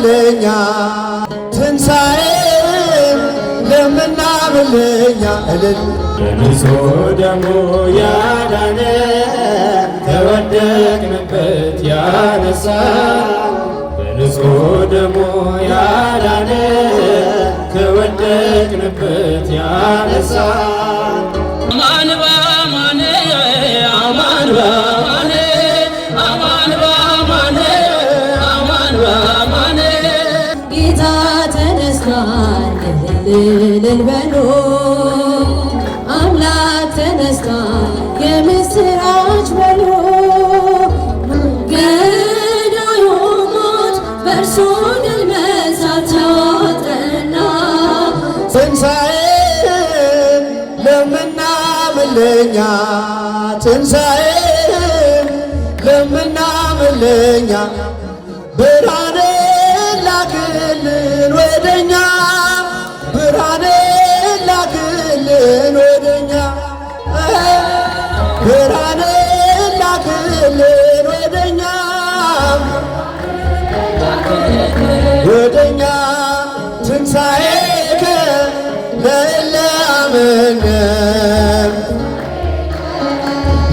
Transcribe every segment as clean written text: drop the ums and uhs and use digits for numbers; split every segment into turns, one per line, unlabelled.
ለምናምንለኛ ትንሣኤም ለምናምንለኛ እልል
በንጹሕ ደሙ ያዳነ ከወደቅንበት ያነሳ በንጹሕ ደሙ ያዳነ ከወደቅንበት ያነሳ
አማን በአማን አማን በአማን አማን በአማን አማን በአማን
ጌታ ተነስቷል እልል በሉ አምላክ ተነስቷል የምስራች በሉ ገዳዩ ሞት በእርሱ ድል መንሳት ተወጠና
ትንሣኤም ለምናምንለኛ ትንሣኤም ለምናምንለኛ ብርሃን ላክልን ወደኛ ብርሃን ላክልን ወደኛ ብርሃን ላክልን ወደኛ ትንሣኤከ ለእለ አመነ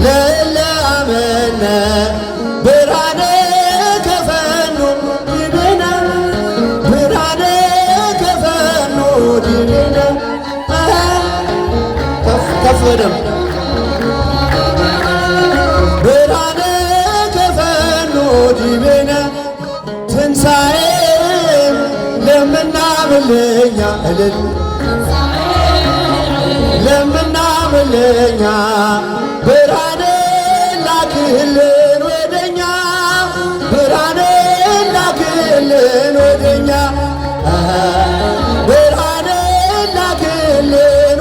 ለእለ አመነ ብርሃነ ከፈኑ ዲቤነ ብርሃነ ከፈኑ ዲቤነ ከፍ በደም ብርሃነ ከፈኑ ዲቤነ ትንሣኤም ለምናምንለኛ እልል ለምናምንለኛ ብርሃነ ላክልን ወደኛ ብርሃነ ላክልን ወደኛ ብርሃነ ላክልን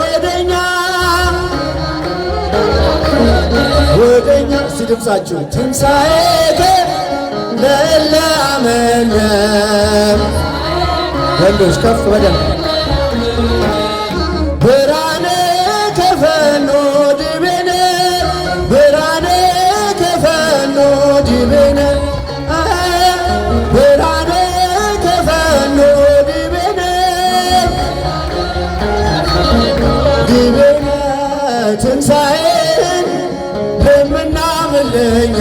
ወደኛ እስቲ ድምፃችሁ ትንሣኤከ ለእለ አመነ ወንዶች ከፍ በደንብ ብርሃነ ከፈኑ ዲቤነ ብርሃነ ከፈኑ ዲቤነ ብርሃነ ከፈኑ ዲቤነ ዲቤነ ትንሣኤን ለምናምንለኛ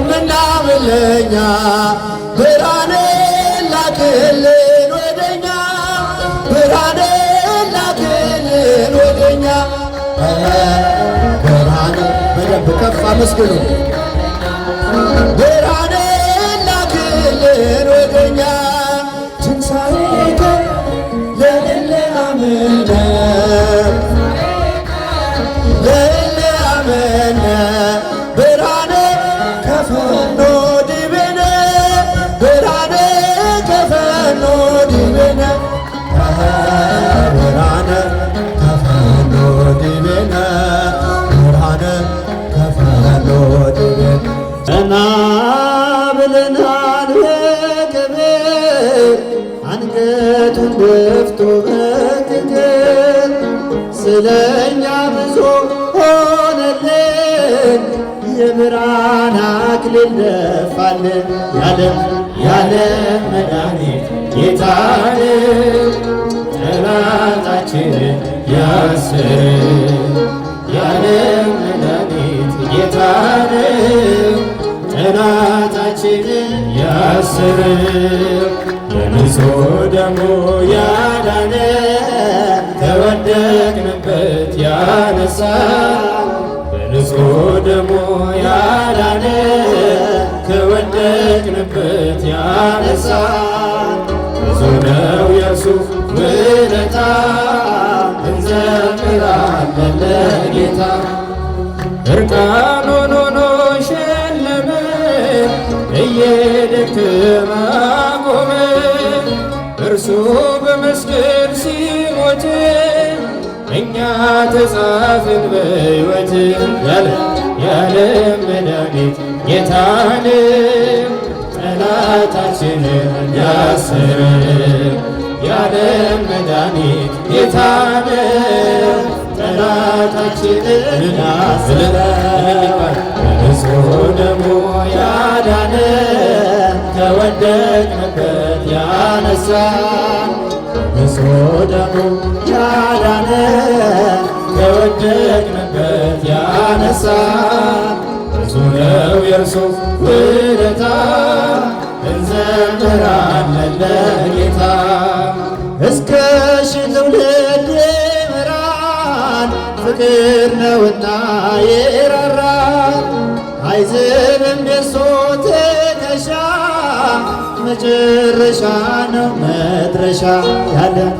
ለምናምንለኛ ብርሃነ ላክልን ወደኛ ብርሃነ ላክልን ወደኛ ብርሃነ በደንብ ከፍ አመስግኑ ብርሃነ ላክልን ወደኛ ትንሣኤከ ለእለ አመነ ለእለ አመነ ብርሃነ ከፈኑ ዲቤነ ብርሃነ ከፈኑ ዲቤነ ብርሃነ ከፈኑ ዲቤነ ብርሃነ ከፈኑ ዲቤነ
ቀና ብለናል በክብር አንገቱን ደፍቶ በክብር ስለኛ ብዙ ሆነልን የብርሃን አክሊል ደፋልን ያለም መድኃኒት ጌታን ጠላታችንን ያስር ያለም መድኃኒት ጌታን ጠላታችንን ያስር በንጹሕ ደሙ ያዳነ ከወደቅንበት ያነሳ በንጹሕ ደሙ ያዳነ ከወደቅንበት ያነሳ ብዙ ነው የእርሱ ውለታ እንዘምራለን ለጌታ እርቃኑን ሆኖ ሸለመን እየደከመ አቆመን እርሱ በመስቀል ሲሞት እኛ ተጻፍን በሕይወት ያለም መድኃኒት ጌታን ጠላታችንን ያስር ያለም መድኃኒት ጌታን ጠላታችንን ያስር በንጹሕ ደሙ ያዳነ ከወደቅንበት ያነሳን ንጹሕ ደሙ ያዳነን ከወደቅንበት ያነሳን ብዙ ነው የእርሱ ውለታ እንዘምራለን ለጌታ
እስከ ሺህ ትውልድ ይምራል ፍቅር ነውና የራራ አይዝንም የሱ ትከሻ መጨረሻ ነው መድረሻ ያለም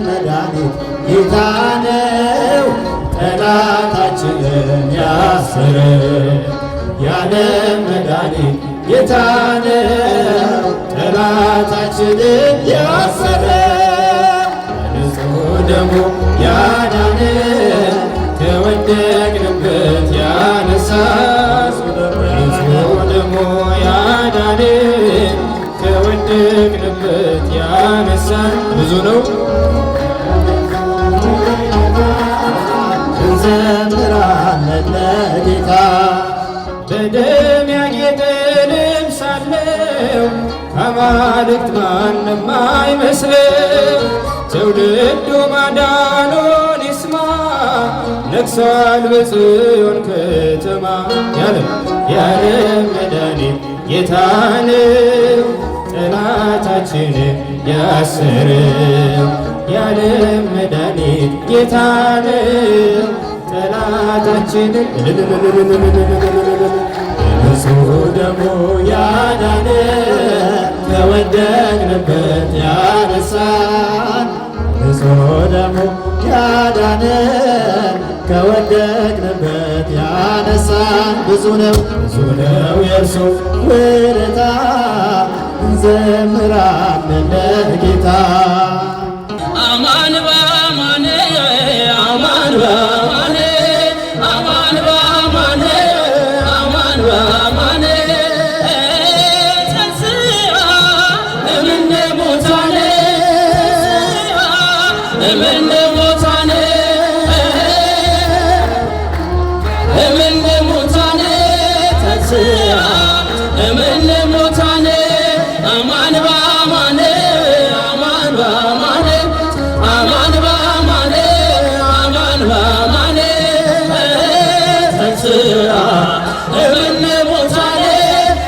መድኃኒት ጌታ ነው
ጠላታችንን ያሰረ ያለም መድኃኒት ጌታ ነው ጠላታችንን ያሰረ በንጹሕ ደሙ ያዳነን ከወደቅንበት ያነሳን በንጹሕ ደሙ ያዳነን ከወደቅንበት ያነሳን ብዙ ነው
እንዘምራለን ለጌታ
በደም ያጌጠ ልብስ አለው ከአማልክት ማንም አይመስለው ትውልዱ ማዳኑን ይስማ ነግሷል በጽዮን ከተማ ያለም መድኃኒት ጌታ ነው ጠላታችንን ያሰረው ያለም መድኃኒት ጌታ ነው ጠላታችንን ንጹሕ ደሙ ያዳነን ከወደቅንበት ያነሳን ንጹሕ ደሙ ያዳነን ከወደቅንበት ያነሳን ብዙ ነው የእርሱ ውለታ እንዘምራለን ለጌታ
አማን በአማን አማን በአማን አማን በአማን አማን በአማን ተንሥአ እምነ ሙታን እምነ ሙታን እምነ ሙታን ተንሥአ እምነ ሙታን አማን በአማን አማን በአማን አማን በአማን አማን በአማን ተንሥአ እምነ ሙታን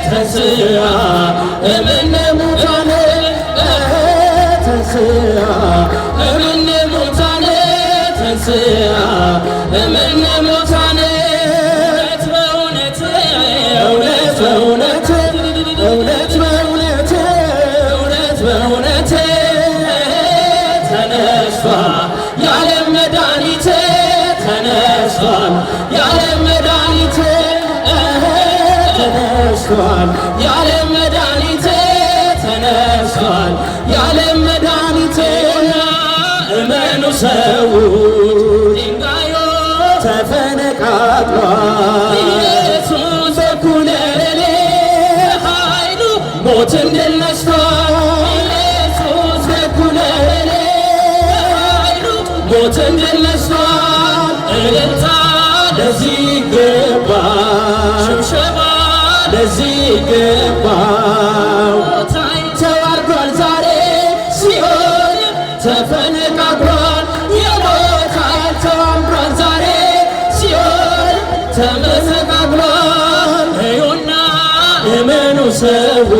ተንሥአ እምነ ሙታን ተንሥአ እምነ ሙታን ተንሥአ እምነ ሙታን በእውነት እውነት በእውነት እውነት በእውነት እውነት በእውነት ተነስቷል የዓለም መድኃኒት ተነስቷል የዓለም መድኃኒት ተነስቷል የዓለም መድኃኒት ተነስቷል የዓለም መድኃኒት እመኑ ሰው ድንጋዩ ተፈነቃቅሏል ኢየሱስ እኩለ ሌሊት ኃይሉ ሞትን ድል ነስቷል ኢየሱስ እኩለ ሌሊት ኃይሉ ሞትን ድል ነስቷል እልልታ ለዚህ ይገባል ሽብሸባ ለዚህ ይገባል ተዋርዷል ዛሬ ሲኦል ተፈነቃቅሏል የሞት ኃይል ተዋርዷል ዛሬ ሲኦል ተመሰቃቅሏል እዩና እመኑ ሰው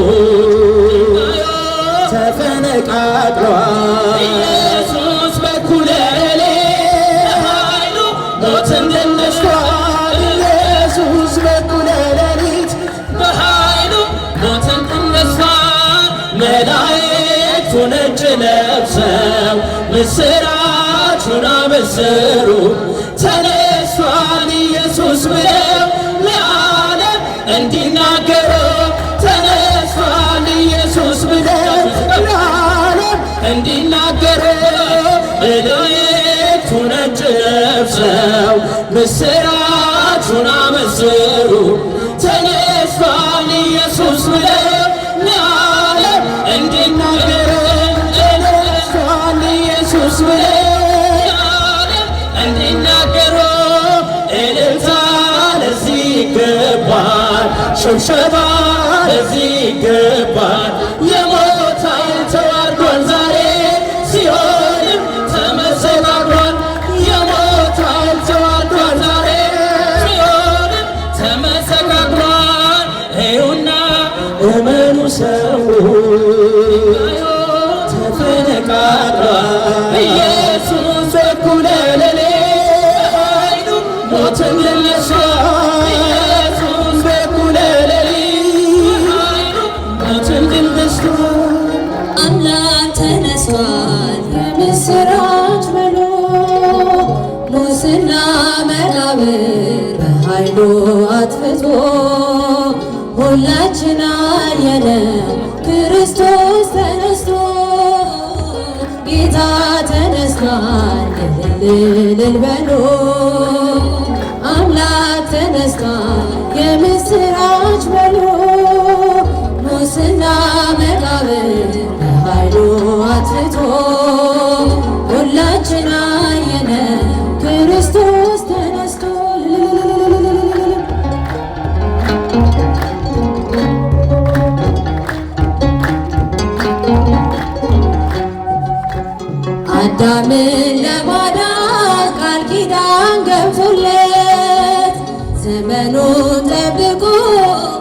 ተፈነቃቅሏል ኢየሱስ በኩለ ሌሊት ኃይሉ ሞትን ድል ነስቷል ኢየሱስ በኩለ ሌሊት በኃይሉ ሞትን ድል ነስቷል መላእክቱ ነጭ ለብሰው ምስራቹን አበሰሩ ተነስቷል ኢየሱስ ብለው ለዓለም እንዲናገሩ ተነስቷል ኢየሱስ ብለው ለዓለም እንዲናገሩ መላእክቱ ነጭ ለብሰው ምስራቹን አበሰሩ ተነስቷል ኢየሱስ ብለው ለዓለም እንዲናገሩ ተነስቷል ኢየሱስ ብለው ለዓለም እንዲናገሩ እልልታ ለዚህ ይገባል ሽብሸባ ለዚህ ይገባል። የሞት ኃይል ተዋርዷል ዛሬ ሲኦልም ተመሰቃቅሏል። የሞት ኃይል ተዋርዷል ዛሬ ሲኦልም ተመሰቃቅሏል። እዩና እመኑ ሰው ተፈነቃቅሏል። ኢየሱስ እኩለ ሌሊት ኃይሉ ሞትን ድል ነሥቷል። ኢየሱስ እኩለ ሌሊት ኃይሉ ሞትን ድል ነሥቷል።
አምላክ ተነስቷል የምስራች በሉ ሙስና መቃብር በኃይሉ አጥፍቶ ሁላችን አየነው ክርስቶስ ተነስቶ ጌታ ተነስቷል እልል በሉ አምላክ ተነስቷል የምስራች በሉ ሙስና መቃብር በኃይሉ አጥፍቶ ሁላችን አየነው ክርስቶስ ተነስቶ አዳምን ለማዳን ቃል ኪዳን ገብቶለት ዘመኑን ጠብቆ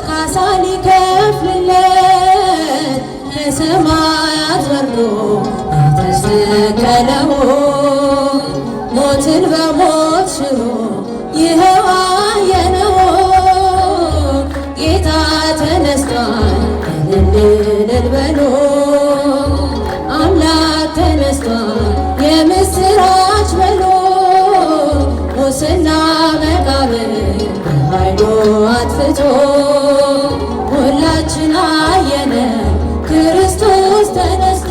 ካሳ ሊከፍልለት ከሰማያት ወርዶ የተሰቀለው ሞትን በሞት ሽሮ ይኸው አየነው ጌታ ተነስቷል እልል በሉ አምላክ ተነስቷል የምስራች በሉ ሙስና መቃብር በኃይሉ አጥፍቶ ሁላችን አየነው ክርስቶስ ተነስቶ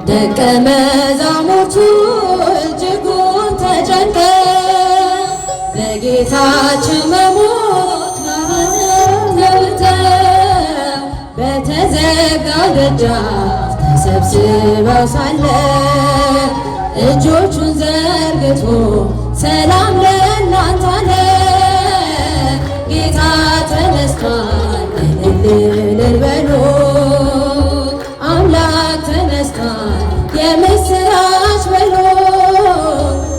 ደቀ መዛሙርቱ እጅጉን ተጨንቀው በጌታችን መሞት ማኅተም ገብተው በተዘጋው ደጃፍ ተሰብስበው ሳለ እጆቹን ዘርግቶ ሰላም ለእናንተ አለ። ጌታ ተነስቷል እልል በሉ አምላክ ተነስቷል የምስራች በሉ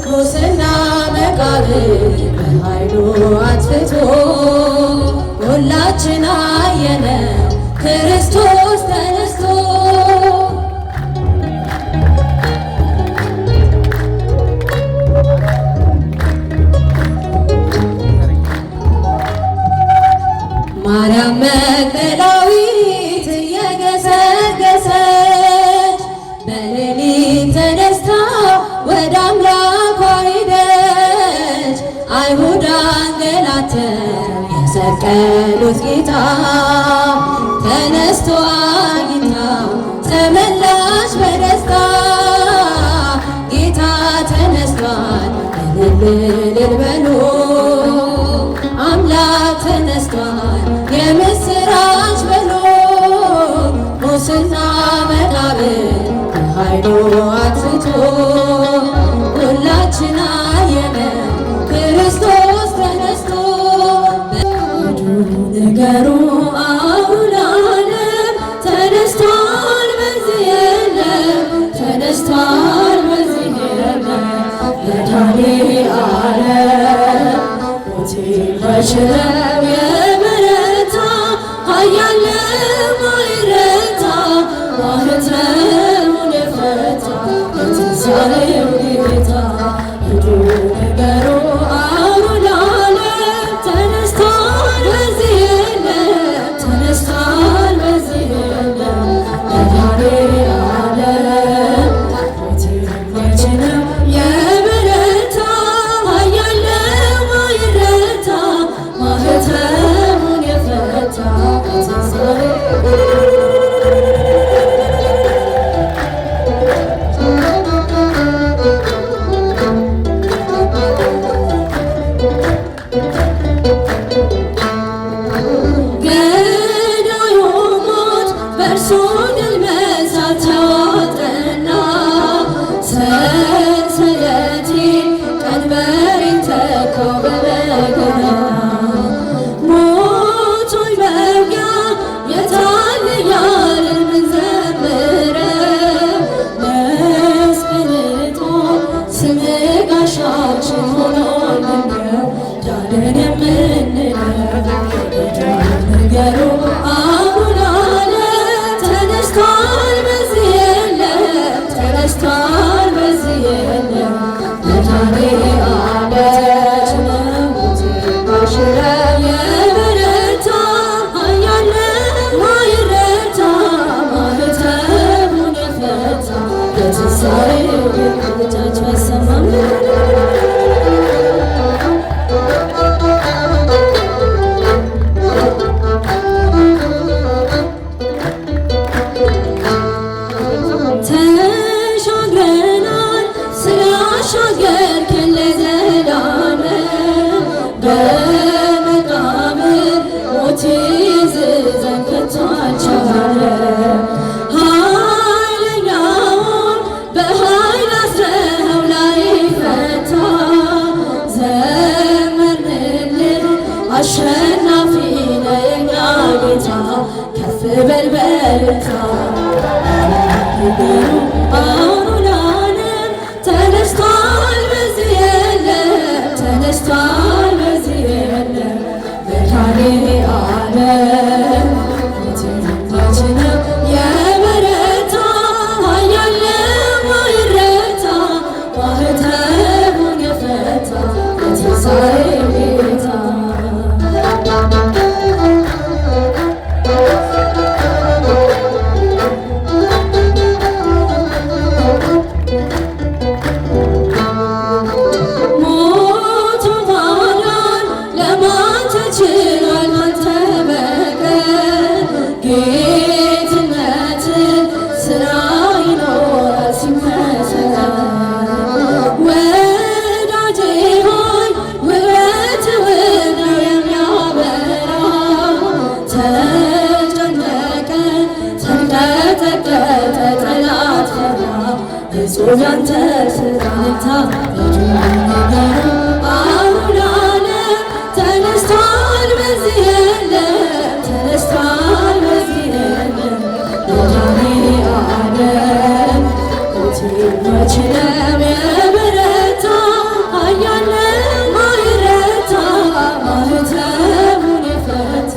ሙስና መቃብር በኃይሉ አጥፍቶ ሁላችን አየነው ክርስቶስ ተነስቶ ማርያም መግደላዊት እየገሰገሰች በሌሊት ተነስታ ወደ አምላኳ ሄደች። አይሁድ አንገላተው የሰቀሉት ጌታ ተነስቶ አግኝታው ተመላሽ በደስታ ጌታ ተነስቷል እልል በሉ አምላክ ተነስቷል የምስራች በሉ ሙስና መቃብር በኃይሉ አጥፍቶ ሁላችን አየነው ክርስቶስ ተነስቶ ነገሩ አሁን ዓለም ተነስቷል በዚህ የለም ተነስቷል በዚህ የለም መድኃኔዓለም በሽረው የበረታ ኃያል የማይረታ ማኅተሙን የፈታ የትንሣኤው ጌታ ሂዱ ንገሩ አሁን ዓለም ተነስቷል በዚህ የለም ተነስቷል በዚህ የለም መድኃኔዓለም ሞትን የበረታ ኃያል የማይረታ ማኅተሙን የፈታ ገዳዩ ሞት በእርሱ ድል መንሳት ተዋጠና ተነስቷል በዚህ የለም ተነስቷል በዚህ የለም መድኃኔዓለም ሽረው የበረታ ኃያል ማይረታ ማኅተሙን የፈታ የትንሣኤው እጃችሁ አይሰማም ተሻግረናል ስላሻገርከን ለዘላለም በመቃብር ሞት ይዘን ከቶ አልቻለም ኃይለኛውን በኃይል አስረኸው ላይፈታ ዘመርንልህ አሸናፊ ነህ የእኛ ጌታ ከፍ በል በልታ አሁን ዓለም ተነስቷል በዚህ የለም ተነስቷል በዚህ የለም መድኃኔዓለም ሞትን ነው የበረታ ኃያል ማይረታ ማኅተሙን የፈታ የትንሣኤው ጌታ ያንተ ስራታ አሁን ዓለም ተነስቷል በዚህ የለም ተነስቷል በዚህ የለም መድኃኔዓለም ሞት ነው የበረታ ኃያል ማይረታ ማኅተሙን የፈታ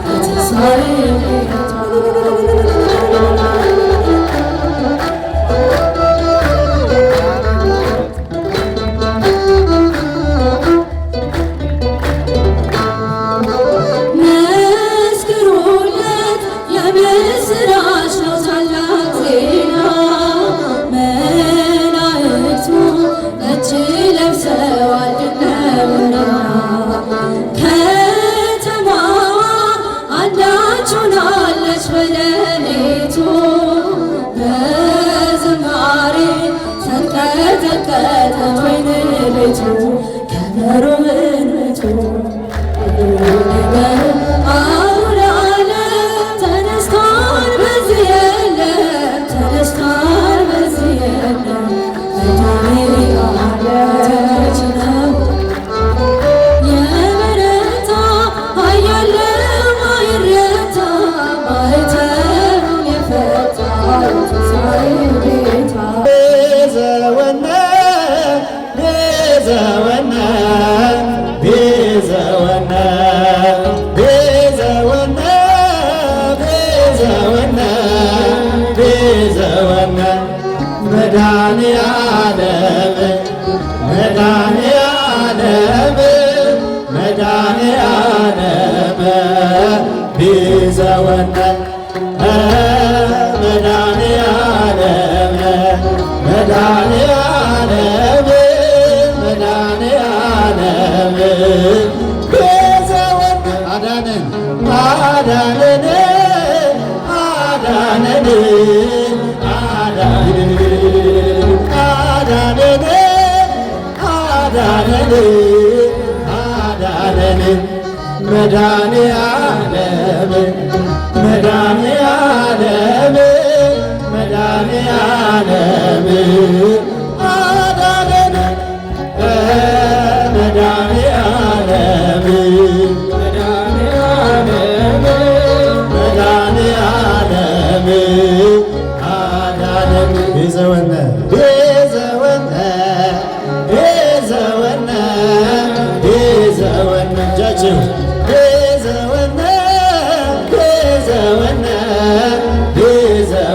የትንሣኤው ጌታ የምስራች ነው ታላቅ ዜና መላእክቱ ነጭ ለብሰዋል ድነውና ከተማዋ አንዳች ሆናለች በሌሊቱ በዝማሬ ተንቀጠቀጠ ወይን ቤቱ ከበሮ ምንቱ አሁን ዓለም ተነስቷል በዚህ የለም ተነስቷል በዚህ የለም መድኃኔዓለም ነው የበረታ ኃያል ማይረታ ማኅተሙን የፈታ የትንሣኤው ጌታ
ቤዘወነ ቤዘወነ ቤዘወነ ቤዘወነ ቤዘወነ ቤዘወነ መድኃኔዓለም መድኃኔዓለም መድኃኔዓለም ቤዘወነ መድኃኔዓለም መድኃኔዓለም መድኃኔዓለም ቤዘወነ አዳነን አዳነን አዳነን አዳነን አዳነን አዳነን አዳነን መድኃኔዓለም መድኃኔዓለም መድኃኔዓለም አዳነን መድኃኔዓለም መድኃኔዓለም መድኃኔዓለም አዳነን ቤዘወነ ቤዘወነ ቤዘወነ ቤዘወነ እጃችሁ ቤዘወነ ቤዘወነ ቤዘወነ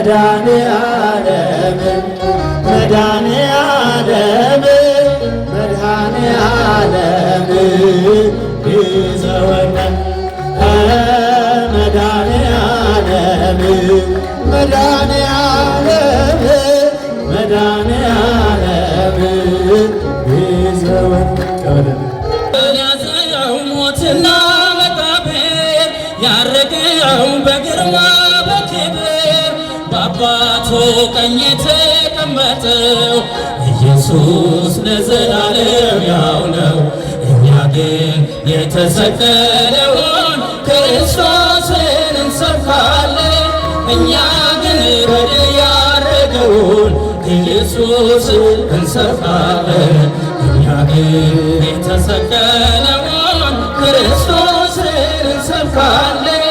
መድኃኔዓለም መድኃኔዓለም መድኃኔዓለም ይዘወነ መድኃኔዓለም መድኃኔዓለም መድኃኔዓለም ይዘወነ
ያዘው ሞትና መቃብር ያረገው በግርማ በክብር በአባቱ ቀኝ የተቀመጠው ኢየሱስ ለዘላለም ያው ነው። እኛ ግን የተሰቀለውን ክርስቶስን እንሰብካለን። እኛ ግን በድል ያረገውን ኢየሱስን እንሰብካለን። እኛ ግን የተሰቀለውን ክርስቶስን እንሰብካለን።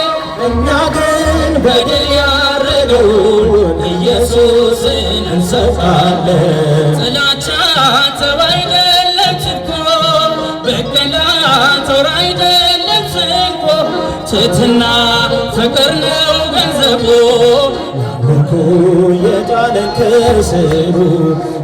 እኛ ግን በድል ያረገውን ኢየሱስን እንሰብካለን። ጥላቻ ጠብ አይደለም ችኮ፣ በቀላ ጦር አይደለም ስንኮ፣ ትሕትና ፍቅር ነው ገንዘቡ፣ ያምልኮ የጫለን ከስሩ።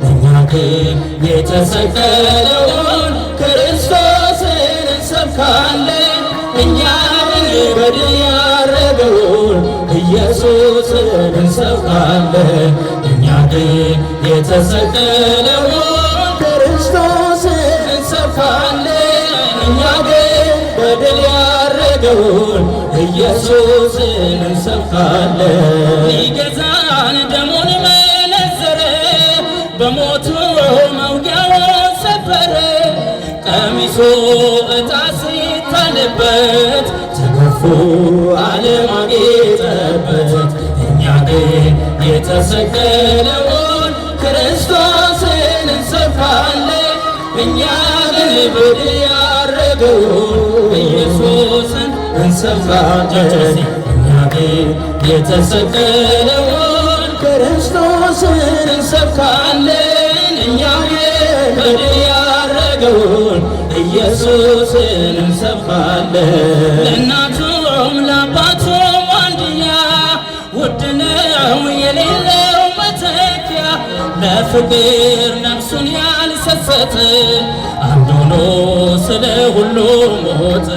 እኛ ግን የተሰቀለውን ክርስቶስን እንሰብካለን። እኛ ግን በድል ያረገውን ኢየሱስን እንሰብካለን። እኛ ግን የተሰቀለውን ክርስቶስን እንሰብካለን። እኛ ግን በድል ያረገውን ኢየሱስን እንሰብካለን። ሊገዛን ደሙን መነዘረ፣ በሞቱ መውጊያውን ሰበረ። ቀሚሱ ዕጣ ሲጣልበት ተገፎ ዓለም አጌጠበት። እኛ ግን የተሰቀለውን ክርስቶስን እንሰብካለን። እኛ ግን በድል ያረገውን ኢየሱስን እንሰብካለን። እኛ ግን የተሰቀለውን ክርስቶስን እንሰብካለን። እኛ ግን በድል ያረገውን ኢየሱስን እንሰብካለን። ለእናቱም ለአባቱም አንድያ ውድ ነው የሌለው መተኪያ፣ ለፍቅር ነፍሱን ያልሰሰተ አንድ ሆኖ ስለ ሁሉ ሞተ።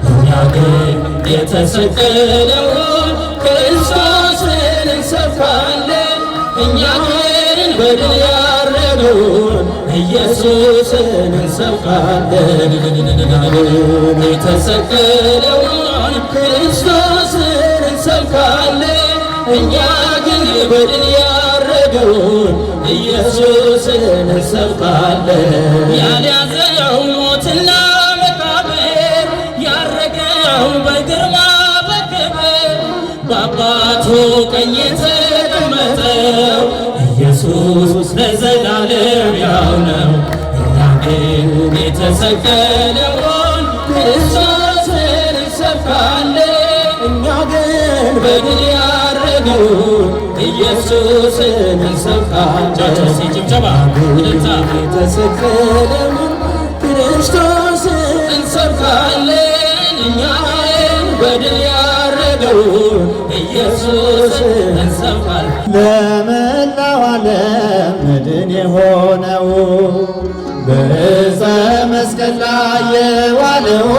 እኛ ግን የተሰቀለውን ክርስቶስን እንሰብካለን። እኛ ግን በድል ያረገውን ኢየሱስን እንሰብካለን። የተሰቀለውን ክርስቶስን እንሰብካለን። እኛ ግን በድል ያረገውን ኢየሱስን እንሰብካለን። ያልያዘው ሞትና መቃብር ያረገው በግርማ በክብር በአባቱ ቀኝ የተቀመጠው ኢየሱስ ለዘላለም ያው ነው። እኛ ግን የተሰቀለውን ክርስቶስን እንሰብካለን። እኛ ግን በድል ያረገውን ኢየሱስን እንሰብካለን። የተሰቀለውን ክርስቶስን እንሰብካለን። እኛ ግን በድል ያረገውን ኢየሱስን እንሰብካለን።
ለመላው ዓለም መድን የሆነው በዕፀ መስቀል ላይ የዋለው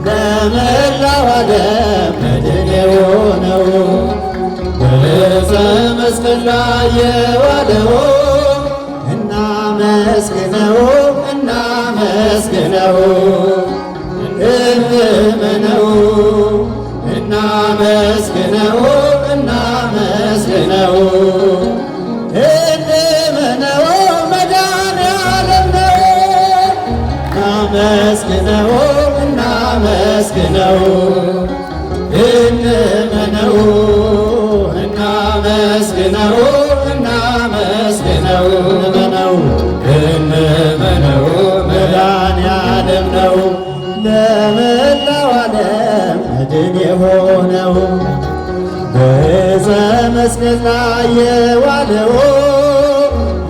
ለመላው ዓለም መድን የሆነው በዕፀ መስቀል ላይ የዋለው እናመስግነው እናመስግነው እንመነው እናመስግነው እናመስግነው እንመነው መድኃኔዓለም ነው። እናመስግነው እናመስግነው እንመነው እናመስግነው እናመስግነው እንመነው መድኃኔዓለም ነው። ለመላው ዓለም መድን የሆነው በዕፀ መስቀል ላይ የዋለው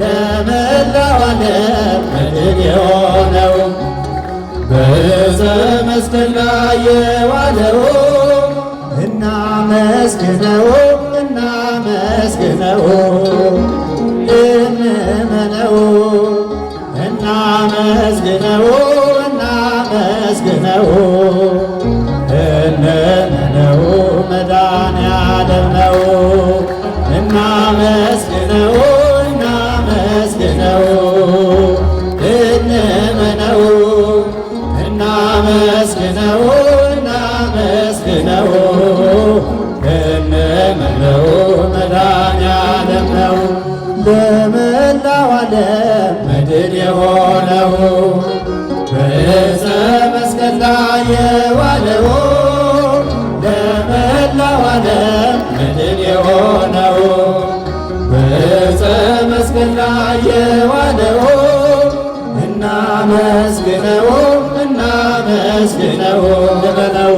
ለመላው ዓለም መድን የሆነው በዕፀ መስቀል ላይ የዋለው እናመስግነው እናመስግነው እንመነው እናመስግነው እናመስግነው እንመነው መድኃኔዓለም ነው እናመስግነው እናመስግነው እንመነው እናመስግነው እናመስግነው እንመነው መድኃኔዓለም ነው ለመላው ዓለም መድን የሆነው በዕፀ መስቀል ላይ የዋለው ለመላው ዓለም መድን የሆነው በዕፀ መስቀል ላይ የዋለው እናመስግነው እናመስግነው እንመነው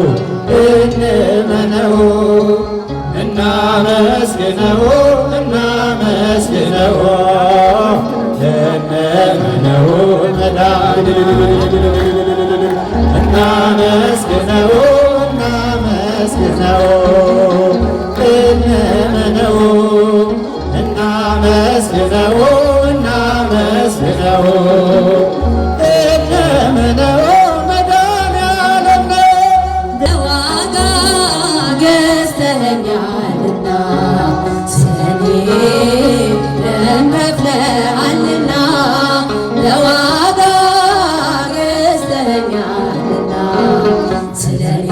እንመነው እናመስግነው እናመስግነው እንመነው እናመስግነው እናመስግነው እንመነው እናመስግነው እናመስግነው እንመነው መድኃኔዓለም ነው
በዋጋ ገዝተኸኛልና ስለኔ ደም ከፍለሃልና በዋጋ ገዝተኸኛልና ስለኔ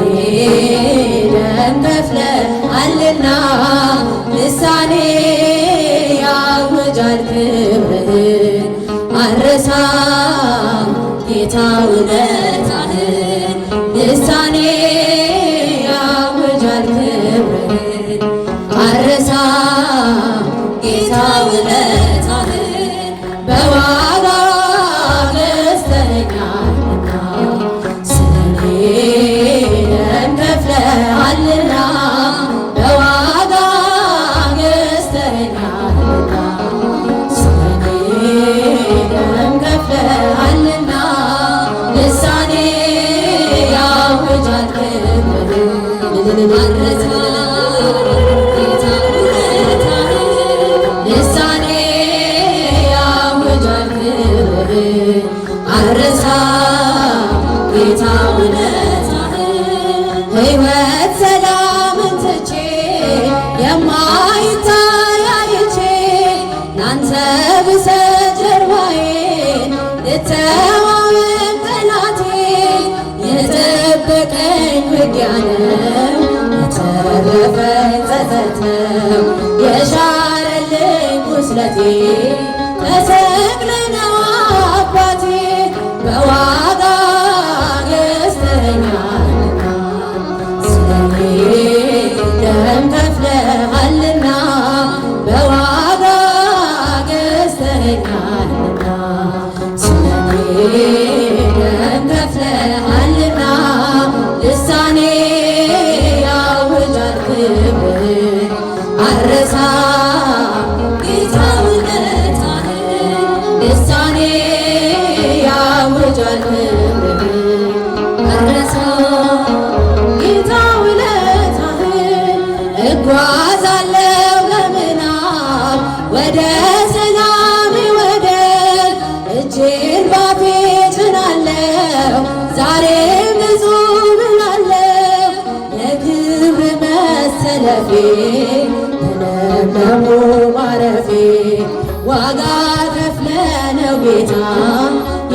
ደም ከፍለሃልና ልሳኔ ያውጃል ክብርህን አልረሳም ጌታ ውለታህን ልሳኔ ያውጃል ክብርህን አልረሳም ጌታ ውለታህን በዋጋ ገዝተኸኛልና ስለኔ ደም ከፍለሃልና በዋጋ ገዝተኸኛልና ስለኔ ደም ከፍለሃልና ልሳኔ ያውጃል ክብርህን አልረሳም ጌታ ውለታህን ልሳኔ ያውጃል ክብርህን አልረሳም ጌታ ውለታህን ሕይወት ሰላምን ትቼ የማይታይ አይቼ ላንተ ብሰጥ ጀርባዬን ልተዋወቅ ጠላቴ የጠበቀኝ ውጊያ ነው የተረፈኝ ጸጸት ነው የሻረልኝ ቁስለቴ ተሰቅለህ ነው አባቴ በዋጋ ገዝተኸኛልና ስለኔ ደም ከፍለሃልና በዋጋ ገዝተኸኛልና ስለኔ ደም ከፍለሃልና ልሳኔ ያውጃል ክብርህን አልረሳም ጌታ ውለታህን ልሳኔ ያውጃል ክብርህን አልረሳም ጌታ ውለታህን እጓዛለሁ በምናብ ወደ ሰላም ወደብ እጄን ባፌ ጭናለሁ ዛሬም ንጹሕ ብላለሁ የክብር መሰለፌ ተለምለሙ ማረፌ ዋጋ ከፍለ ነው ጌታ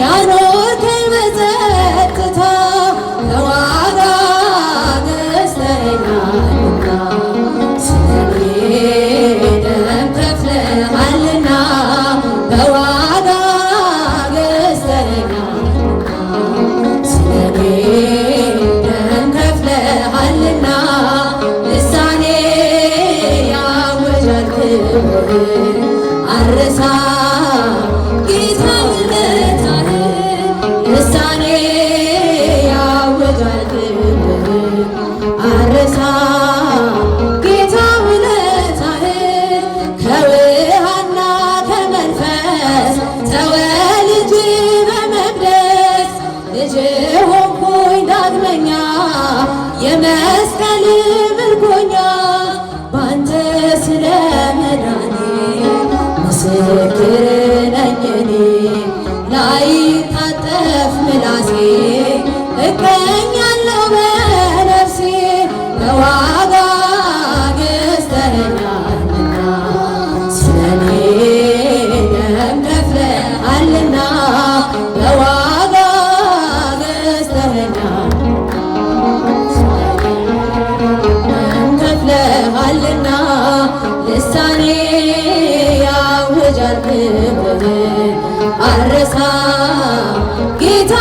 ያኖርከኝ በጸጥታ ከዋጋ ገዝተኸኛልና ስለኔ ደም ከፍለሃልና በዋጋ ገዝተኸኛልና ስለኔ ደም ከፍለሃልና ልሳኔ ያውጃል ክብርህን አልረሳም ጌታ ውለታህን ልሳኔ ያውጃል ክብርህን አልረሳም ጌታ ውለታህን ከውሃና ከመንፈስ ተወልጄ በመቅደስ ልጅ ሆንኩኝ ዳግመኛ የመስቀል ምርኮኛ ባንተ ምስክር ነኝ እኔ ላይታጠፍ ምላሴ እቀኛለሁ በነፍሴ በዋጋ ገዝተኸኛልና ስለኔ ደም ከፍለሃልና በዋጋ ገዝተኸኛል ከፍለሃልና ልሳኔ ያውጃል ክብርህን አልረሳም ጌታ